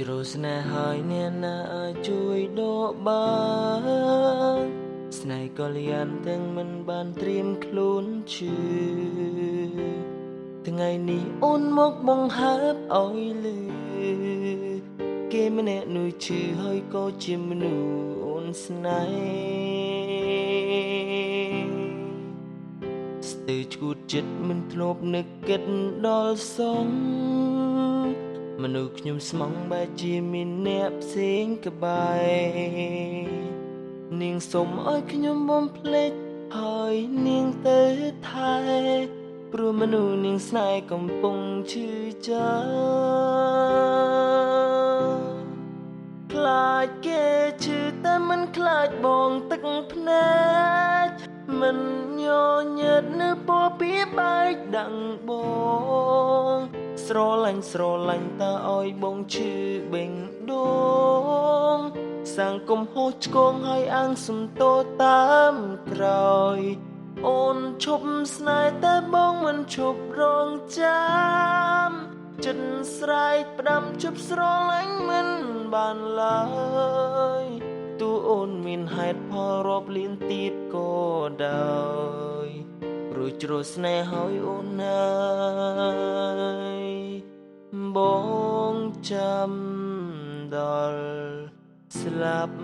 ជ្រុលស្នេហ៍ហើយអ្នកណាអាចជួយដកបានស្នេហ៍ក៏លៀនទាំងមិនបានត្រៀមខ្លួនឈឺថ្ងៃនេះអូនមកបង្ហើបឲ្យលឺគេម្នាក់នោះឈឺហើយក៏ជាមនុស្សអូនស្នេហ៍ស្ទើរឈួតចិត្តមិនធ្លាប់នឹកគិតដល់សងមនុស្សខ្ញុំស្មងបែរជាមានអ្នកផ្សេងក្បែរនាងសុំឲ្យខ្ញុំបំភ្លេចហើយនាងទៅថែព្រោះមនុស្សនាងស្នេហ៍កំពុងឈឺចាប់ខ្លាចគេឈឺតែមិនខ្លាចបងទឹកភ្នែកមិនញញើតនៅពណ៌ពីបែកដាំងបងស្រឡាញ់តើឲ្យបងឈឺបេងដូងសាំងកុំហោះឆ្គងឲ្យអាំងសំទោតាមក្រោយអូនឈប់ស្នេហ៍តែបងមិនឈប់រងចាំចិត្តស្រែកផ្ដាំជប់ស្រឡាញ់មិនបានឡើយទោះអូនមានហេតុផលរាប់លានទៀតក៏ដោយព្រោះជ្រុលស្នេហ៍ហើយអូនហើយបងចាំដល់ស្លាប់